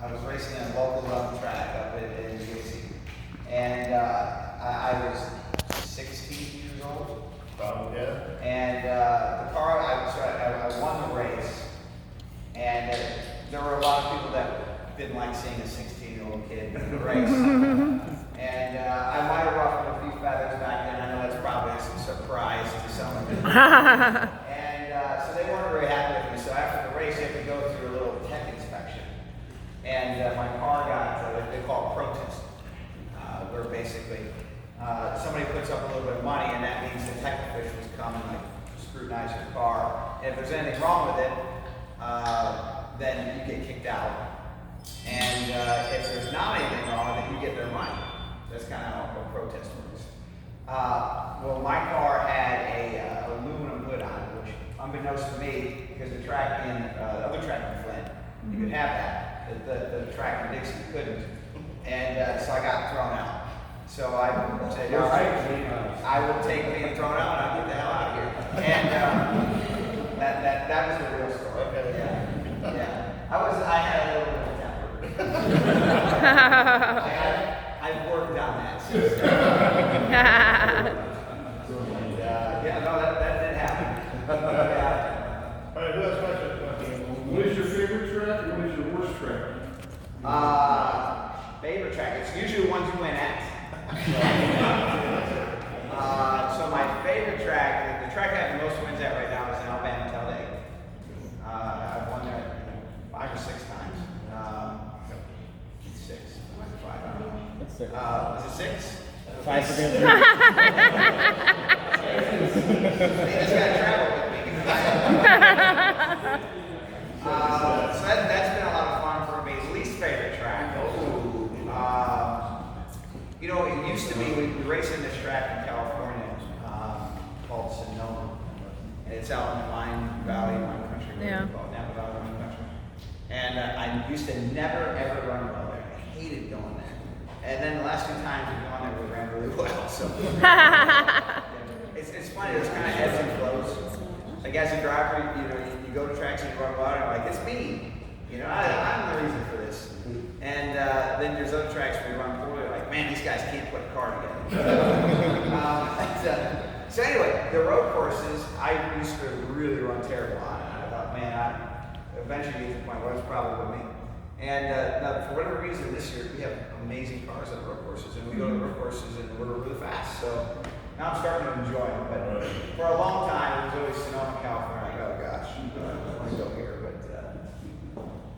I was racing in a local level track up in Dixie. And I was 16 years old. Yeah. And the car, I won the race. And there were a lot of people that didn't like seeing a 16-year-old kid in the race. And I might have ruffled a few feathers back then. I know that's probably a surprise to some of you. And so they weren't very happy with me. So after the race, you have to go through a little tech inspection. And my car got what they call protest, where basically somebody puts up a little bit of money, and that means the tech officials come and like scrutinize your car. And if there's anything wrong with it, then you get kicked out. And if there's not anything wrong with it, you get their money. That's kind of how a protest works. Well, my car had a aluminum hood on it, which, unbeknownst to me, because the track in the other track in Flint, you could have that. The track in Dixie couldn't, and so I got thrown out. So I said, all right, I will take being thrown out and I'll get the hell out of here. And that was the real story. Yeah. I had a little bit of temper. I've worked on that since then. Yeah, no, that did happen. All right, who has questions? What is your favorite track and what is your worst track? Favorite track, it's usually the ones you win at. So my favorite track, the track I have the most wins at right now is in Alabama Talladega. I've won there 5 or 6 times. 6, 5, I don't know. Was it 6? 5 for good. They just got to travel with me. So that's been a lot of fun for me. Least favorite track. You know, it used to be, we race in this track in California called Sonoma. And it's out in the Wine Valley, Wine Country. Yeah. Called Napa Valley Wine Country. And I used to never, ever run well there. I hated going there. And then the last 2 times we've gone there, we ran really well. So it's funny, there's kind of ebbs and flows. Like as a driver, you go to tracks and you run well, and you're like, it's me. You know, I'm the reason for this. And then there's other tracks where you run poorly, you're like, man, these guys can't put a car together. So anyway, the road courses, I used to really run terrible on, and I thought, man, I eventually get to the point where it's probably with me. And now, for whatever reason, this year we have amazing cars on the road courses, and we go to the road courses and we're really fast. So now I'm starting to enjoy them. But for a long time, it was always Sonoma, California. Like, oh gosh, I want to go here. But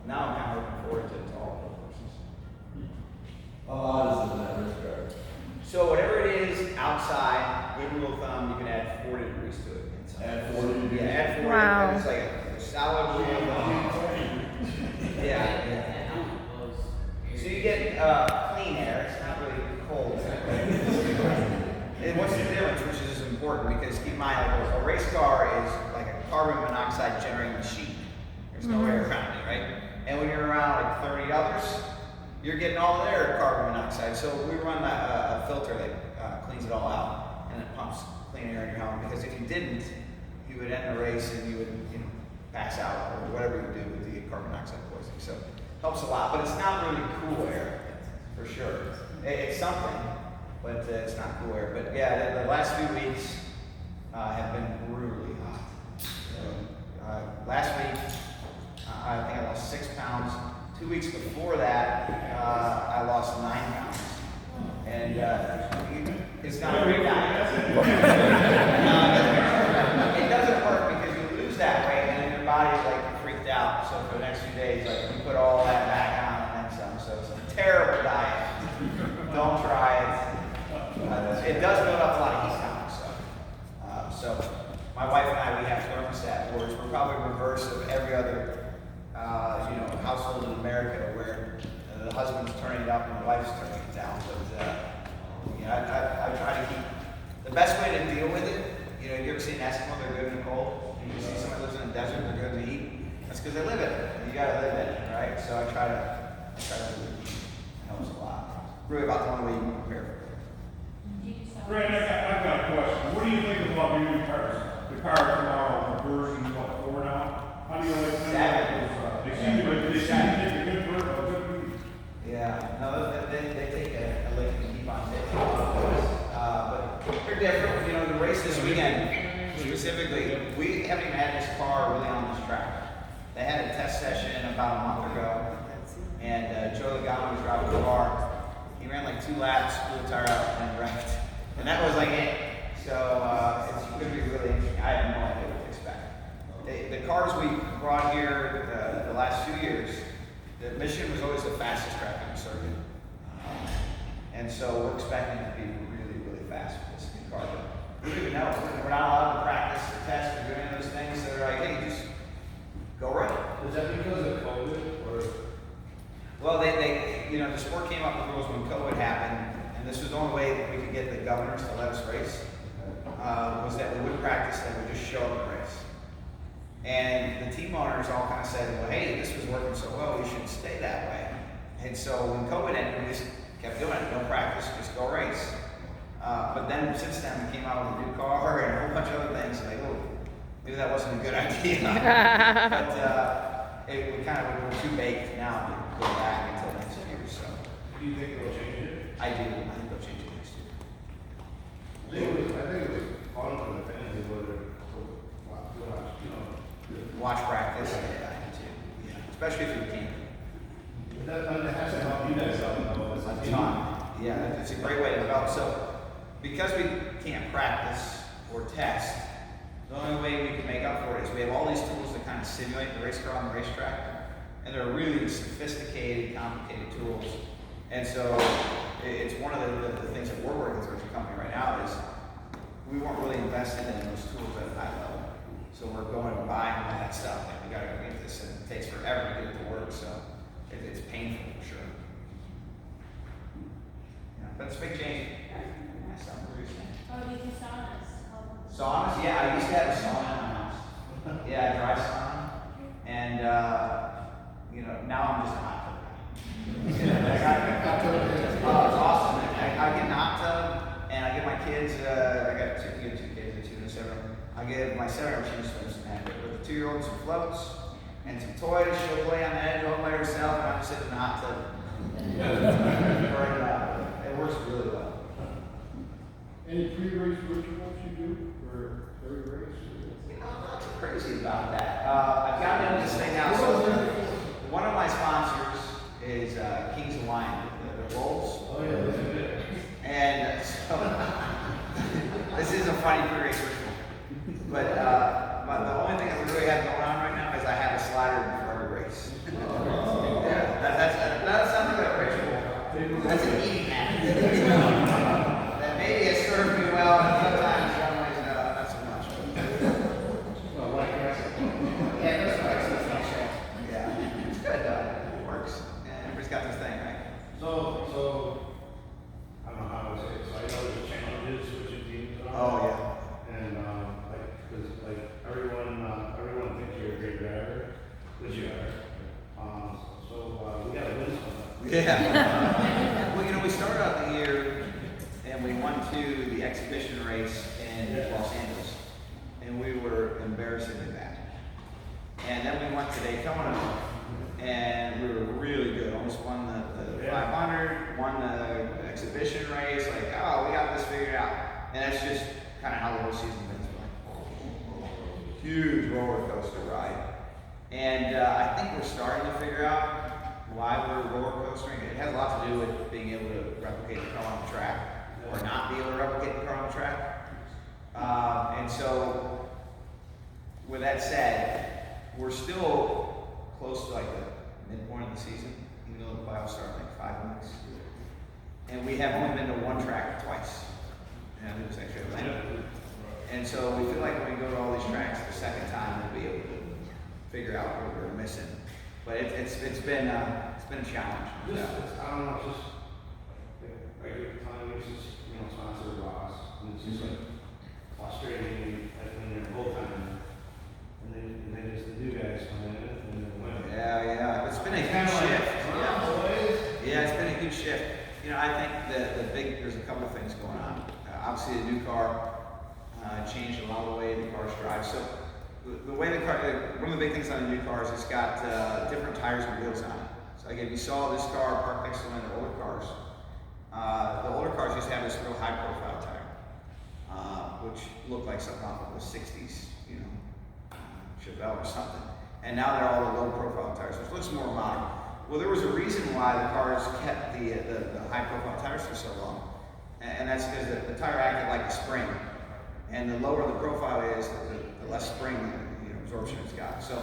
now I'm kind of looking forward to all the road courses. This is an average car. So whatever it is outside, good rule of thumb, you can add 40 degrees to it. Inside. Add 40 degrees? Yeah, add 40. Wow. It's like a solid rule of thumb. Yeah. So you get clean air. It's not really cold. And what's the difference, which is important, because keep in mind, like a race car is like a carbon monoxide generating machine. There's no air around it, right? And when you're around like 30 others, you're getting all their carbon monoxide. So we run a filter that cleans it all out, and it pumps clean air in your helmet. Because if you didn't, you would end the race and you would, pass out or whatever you do with the carbon monoxide poisoning. So it helps a lot, but it's not really cool air, for sure. It's something, but it's not cool air. But yeah, the last few weeks have been brutally hot. So, last week, I think I lost 6 pounds. 2 weeks before that, I lost 9 pounds. And it's not a great diet. It doesn't work because you lose that weight and then your body's like freaked out. So for the next few days, like you put all that back on and then some. So it's a terrible diet. Don't try it. It does build up a lot of heat tolerance. So my wife and I, we have thermostat boards. We're probably reverse of every other household in America where the husband's turning it up and the wife's turning it down. But I try to keep the best way to deal with it. You ever see an Eskimo? They're good in the cold. And you see someone who lives in the desert, they're good in the heat. That's because they live in it. And you got to live in it, right? So I try to live in it. It helps a lot. Really about the only way you can prepare for it. Brad, I've got a question. What do you think about your new cars? The car tomorrow, the version 4 now? How do you like them? They seem to take a good specifically, we haven't even had this car really on this track. They had a test session about a month ago, and Joe Logano was driving the car. He ran like 2 laps, blew the tire out, and wrecked. And that was like it. So it's going to be really interesting. I have no idea what to expect. The cars we brought here the last few years, the Michigan was always the fastest track on the circuit. And so we're expecting it to be really, really fast with this new car. But we don't even know. We're not allowed to practice or test or do any of those things. So they're like, hey, just go right. Is that because of COVID or? Well, the sport came up with rules when COVID happened, and this was the only way that we could get the governors to let us race, was that we wouldn't practice, that we just show up and race. And the team owners all kind of said, well, hey, this was working so well, we should stay that way. And so when COVID ended, we just kept doing it, no practice, just go race. But then since then, we came out with a new car and a whole bunch of other things, and like, oh, maybe that wasn't a good idea. But we kind of were too baked now to go back until next year. So Do you think they'll change it? I do. I think they'll change it next year. I think it was fun for the fans to go there. Watch practice. Yeah, I do too. Yeah, especially if you're a team. That has to help you guys out, though. A ton. Yeah, it's a great way to develop. So because we can't practice or test, the only way we can make up for it is we have all these tools that kind of simulate the race car on the racetrack, and they're really sophisticated, complicated tools. And so it's one of the things that we're working through as a company right now is we weren't really invested in those tools at a high level. So we're going and buying all that stuff, and we got to get this, and it takes forever to get it to work. So it's painful for sure. Yeah, but it's a big change. Oh, you do saunas? Saunas? Yeah, I used to have a sauna in my house. Yeah, a dry sauna. And, now I'm just a hot tub guy. Oh, it's awesome. I get an hot tub, and I give my kids, I got two kids, a 2 and a 7. I give my 7-year-old, she swims, and with the 2-year-old some floats and some toys. She'll play on the edge all by herself, and I'm just sitting in the hot tub. It works really well. Any pre-race rituals you do for every race? I'm not too crazy about that. I've gotten into this thing now. So one of my sponsors is Kings of Wine, the rolls. Oh yeah, that's good. And so this is a funny pre-race ritual. But the only thing that we really have going on right now is I have a slider before every race. Yeah, that's not really a ritual. That's an eating habit. That maybe has served me well, and sometimes not so much. Yeah, that's right. Yeah, it's good though. It works. Yeah, everybody's got this thing, right? So I don't know how to say it. So I know there's challenges switching teams. Oh yeah. And because everyone thinks you're a great driver, which you are. So we got to win some. Yeah. Well, we started out the year and we went to the exhibition race in Los Angeles, and we were embarrassingly bad. And then we went to Daytona, and we were really good. Almost won the 500, won the exhibition race. Like, oh, we got this figured out. And that's just kind of how the whole season been. Huge roller coaster ride. And I think we're starting to figure out why we're roller coastering. It has a lot to do with being able to replicate the car on the track or not be able to replicate the car on the track. And so, with that said, we're still close to like the midpoint of the season, even though the playoffs start in like 5 weeks. And we have only been to one track twice. And I think it's actually Atlanta. And so we feel like when we go to all these tracks the second time, we'll be able to figure out what we're missing. But it's been a challenge. I don't know, it's just like every time it's just sponsor Ross, and it's just like frustrating when they're both on, and then just the new guys come in and then win. Yeah. It's been a huge shift. Yeah, it's been a huge shift. I think there's a couple of things going on. Obviously, the new car changed a lot of the way the cars drive. So the way the car, one of the big things on the new cars, it's got different tires and wheels on it. So again, you saw this car parked next to one of the older cars. The older cars used to have this real high profile tire. which looked like something off of the 60s, you know, Chevelle or something. And now they're all the low profile tires, which looks more modern. Well, there was a reason why the cars kept the high profile tires for so long. And that's because the tire acted like a spring. And the lower the profile is, the less spring absorption it's got. So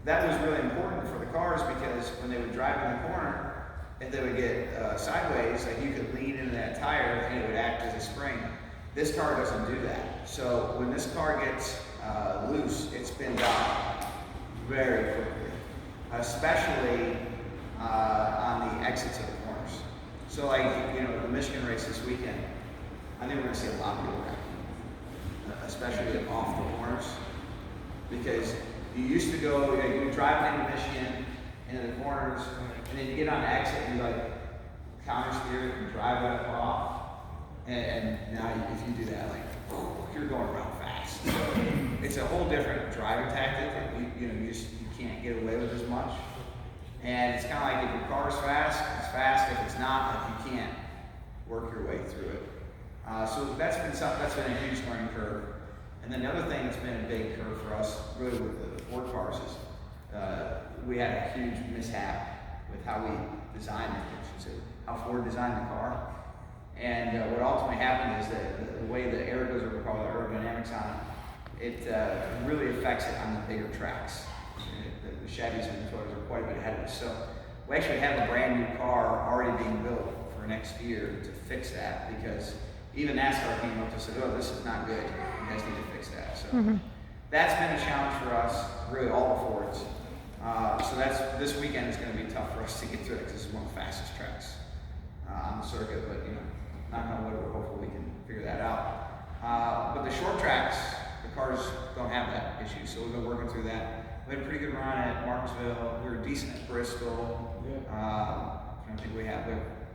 that was really important for the cars because when they would drive in the corner, if they would get sideways, like you could lean into that tire and it would act as a spring. This car doesn't do that. So when this car gets loose, it spins out very quickly, especially on the exits of the corners. So like, the Michigan race this weekend, I think we're gonna see a lot of people wrecking, especially off the corners, because you used to go, you were driving into Michigan, into the corners, and then you get on the exit and you like counter steer and drive it off, and now if you do that, like, you're going around fast. So it's a whole different driving tactic that you can't get away with as much. And it's kind of like if your car's fast, it's fast. If it's not, like you can't work your way through it. So that's been a huge learning curve. And then the other thing that's been a big curve for us, really with the Ford cars, is we had a huge mishap with how we designed it, how Ford designed the car. And what ultimately happened is that the way the air goes over the car, the aerodynamics on it, really affects it on the bigger tracks. The Chevys and the Toyotas are quite a bit ahead of us. So we actually have a brand new car already being built for next year to fix that, because even NASCAR came up and said, oh, this is not good. You guys need to fix that. So that's been a challenge for us, really all the Fords. So this weekend is going to be tough for us to get through it because it's one of the fastest tracks on the circuit. But knock on wood, we're hopeful we can figure that out. But the short tracks, the cars don't have that issue, so we've been working through that. We had a pretty good run at Martinsville. We were decent at Bristol. I don't think we have.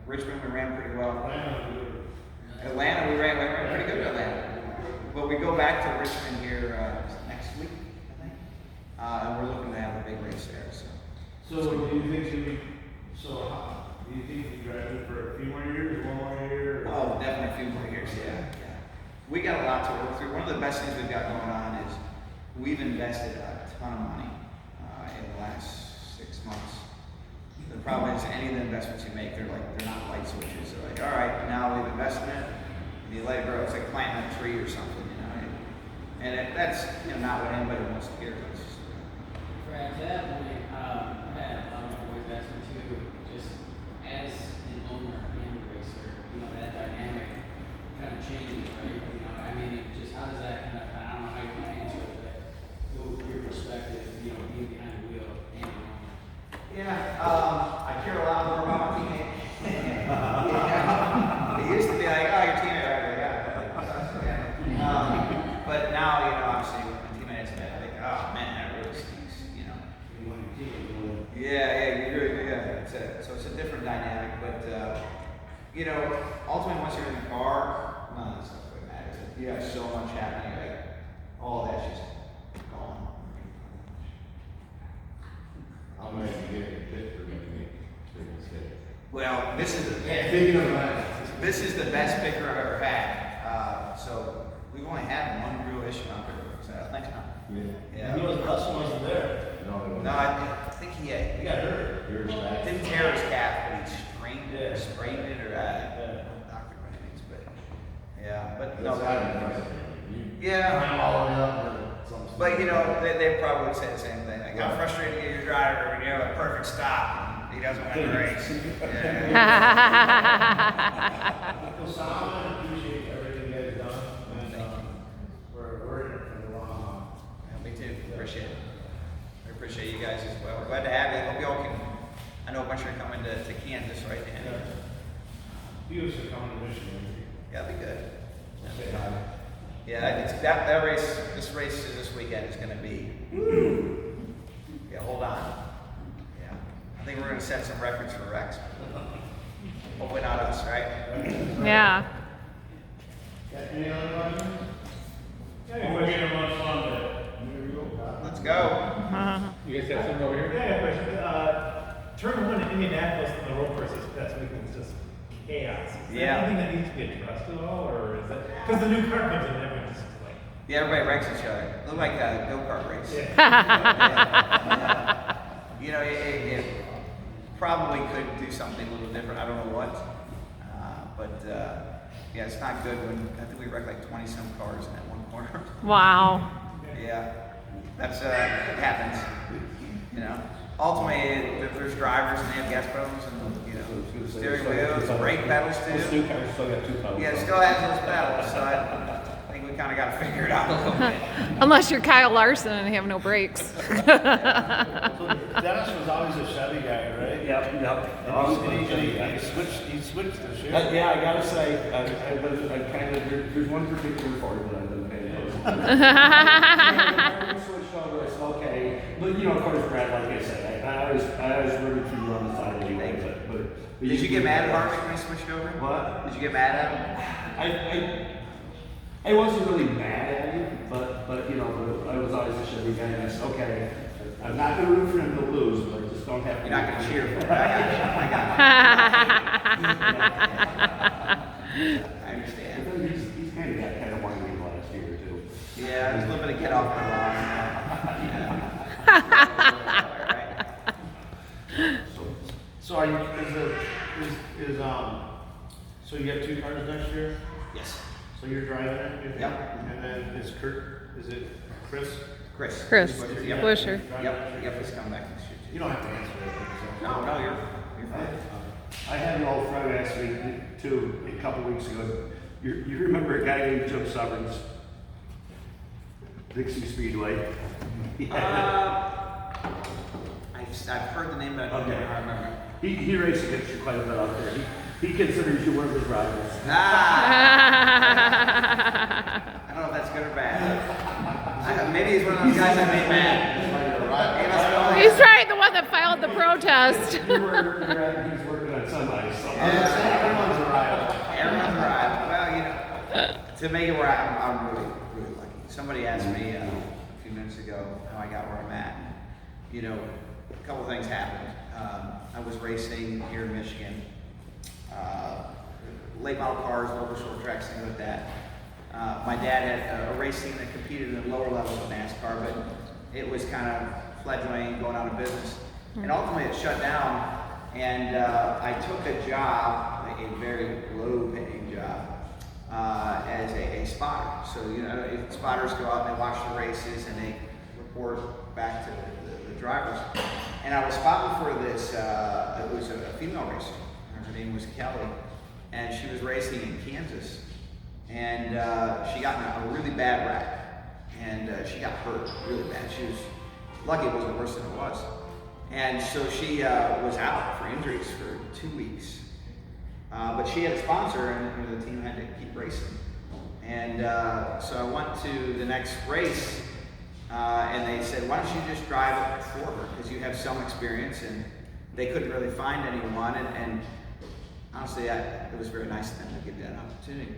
Richmond, we ran pretty well. Atlanta, we ran pretty good at Atlanta. But we go back to Richmond here next week, I think. And we're looking to have a big race there. So do you think you drive it for a few more years, one more year? Oh, definitely a few more years, yeah. We got a lot to work through. One of the best things we've got going on is we've invested a ton of money in the last 6 months. The problem is any of the investments you make, they're not light switches. They're like, all right, now we've invested in it, and you let it grow. It's like planting a tree or something, And that's not what anybody wants to hear. For example, I had a lot of investment too, just as an owner and a racer, that dynamic kind of changes, right? How does that kind of, I don't know how you can answer it, but your perspective, being behind the wheel and an owner. I care a lot more about my teammate. It used to be like, oh, your teammate, right? But now, obviously, when my teammate is bad, I think, oh man, that really stinks, Yeah, you really do. Yeah. So it's a different dynamic, but ultimately, once you're in the car, none of this stuff really matters. You have so much happening, like all that's just gone. How many you get in Pittsburgh when you make Well, this is the best picker I've ever had. So we've only had one real issue on picker. So thanks, man. Yeah. He wasn't customizing there. No, I think he got hurt. didn't tear his calf, but he sprained it or doctor by any means. But no. But they probably would say the same thing. Like, I'm frustrated to get your driver when you have a perfect stop and he doesn't win the race. Well, Simon, appreciate everything you guys have done, and we're in it for the long haul. Me too. Appreciate it. I appreciate you guys as well. Glad to have you. Hope y'all can. I know a bunch of you are coming to Kansas, right? You guys are coming to Michigan. Yeah, that'd be good. Say hi. Yeah, it's that race. This race this weekend is going to be. Yeah, hold on. Yeah, I think we're going to set some records for Rex. Hopefully not us, right? Yeah. Got any other questions? We're getting a lunch Sunday. Let's go. You guys have something over here? Yeah, I have a question. Turn 1 in Indianapolis on the road course this past weekend was just chaos. Is Yeah. there anything that needs to be addressed at all, or is that because the new car comes in, everyone's just like, Yeah, everybody wrecks each other. Look like a go-kart race. yeah. You know, it probably could do something a little different. I don't know what. Yeah, it's not good when I think we wrecked like 20-some cars in that one corner. Wow. Yeah, that's it happens. You know, ultimately there's drivers and they have gas pedals and steering wheels, brake pedals This too. new car still got 2 pedals. Yeah, it still has those pedals, so I think we kind of got to figure it out a little bit. Unless you're Kyle Larson and have no brakes. So Dennis was always a Chevy guy, right? Yep. And he switched to Chevy. Yeah, I gotta say, I kind of, there's one particular Ford that I've been paying attention to. Switched over, it's okay. But, of course, Brad, like I said, I always rooted for you on the side anyway, but Did you get mad at Harvick when he switched over? What? Did you get mad at him? I wasn't really mad at him, but I was always a Chevy guy, and I said, okay, I'm not gonna root for him to lose, but I just don't have to. You're not going to cheer for him. I understand. He's kind of got kind of whiny last year too. Yeah, there's a little bit of get off my lawn. So are you, so you have 2 cars next year? Yes. So you're driving it? you think? Yep. And then is Chris? Chris. Chris Yep. Busher. Yep, he's coming back next year. You don't have to answer it. No, you're fine. I had an old friend ask me too a couple weeks ago. You remember a guy named Jim Summers, Dixie Speedway? I've heard the name, but I don't remember. He raced against you quite a bit out there. He considers you one of his rivals. I don't know if that's good or bad. Maybe he's one of those guys I made mad. He's right, the one that filed the protest. He's working on semis. So. Everyone's a rival. Everyone's right. Well, to make it where I'm really, really lucky. Somebody asked me a few minutes ago how I got where I'm at. A couple things happened. I was racing here in Michigan. Late model cars, local short tracks, things like that. My dad had a race team that competed in the lower levels of NASCAR, but it was kind of fledgling, going out of business. And ultimately it shut down, and I took a job, a very low-paying job, as a spotter. So, spotters go out and they watch the races and they report back to the drivers. And I was spotting for this, it was a female racer. Her name was Kelly, and she was racing in Kansas. And she got in a really bad wreck, and she got hurt really bad. She was lucky it wasn't worse than it was. And so she was out for injuries for 2 weeks. But she had a sponsor, and the team had to keep racing. And so I went to the next race, and they said, why don't you just drive it for her? Because you have some experience, and they couldn't really find anyone. And honestly, it was very nice of them to give that opportunity.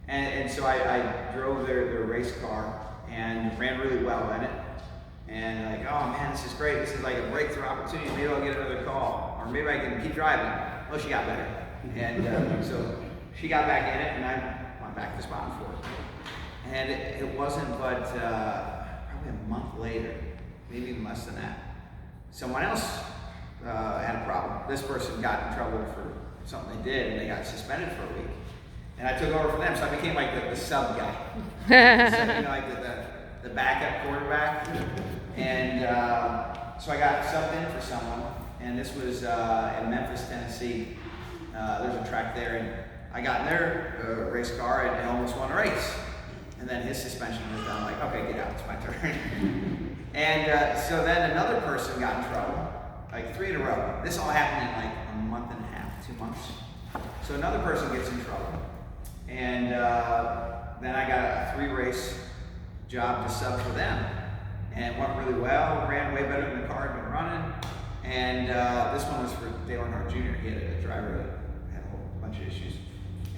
And so I drove their race car and ran really well in it. And like, oh man, this is great. This is like a breakthrough opportunity. Maybe I'll get another call, or maybe I can keep driving. Well, she got better. And so she got back in it, and I went back to spot for it. And it wasn't but probably a month later, maybe even less than that, someone else had a problem. This person got in trouble for something they did, and they got suspended for a week. And I took over for them, so I became like the sub guy. So, like the backup quarterback. And so I got subbed in for someone, and this was in Memphis, Tennessee. There's a track there, and I got in their race car and almost won a race. And then his suspension was done. Like, okay, get out, it's my turn. And so then another person got in trouble, like 3 in a row. This all happened in like a month and a half, 2 months. So another person gets in trouble. And then I got a 3-race job to sub for them. And it went really well, ran way better than the car had been running. And this one was for Dale Earnhardt Jr. He had a driver that had a whole bunch of issues.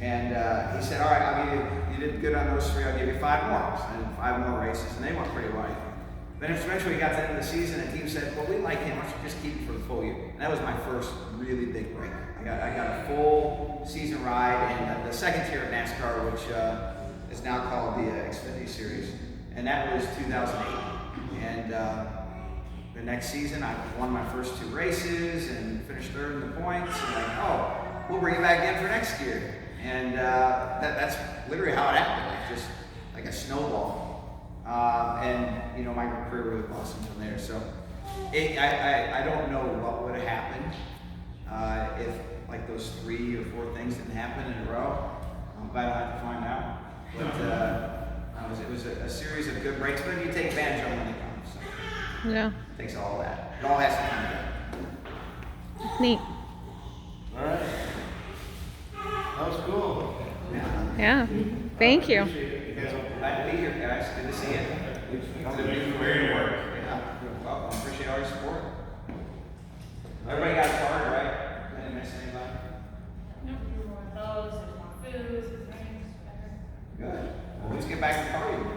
And he said, all right, you did good on those 3, I'll give you 5 more. So I did 5 more races, and they went pretty well. But eventually we got to the end of the season and the team said, well, we like him, why don't you just keep him for the full year? And that was my first really big break. I got a full season ride in the second tier of NASCAR, which is now called the Xfinity Series. And that was 2008. And the next season I won my first 2 races and finished third in the points. And like, oh, we'll bring you back again for next year. And that's literally how it happened. It's just like a snowball. And you know, my career really blossomed from there. So I don't know what would have happened if like those 3 or 4 things didn't happen in a row. I'm glad I have to find out. But it was a series of good breaks, but you take advantage of them when they come. So Yeah. it takes all that. It all has to come together. Neat. All right. That was cool. Yeah. Thank you. You guys are Glad to be here, guys. Good to see you. Thanks for where you work. Yeah, well, I appreciate all your support. Everybody got a card, right? I didn't miss anybody. Nope, you want those, there's more food, there's drinks, whatever. Good. Well, let's get back to partying.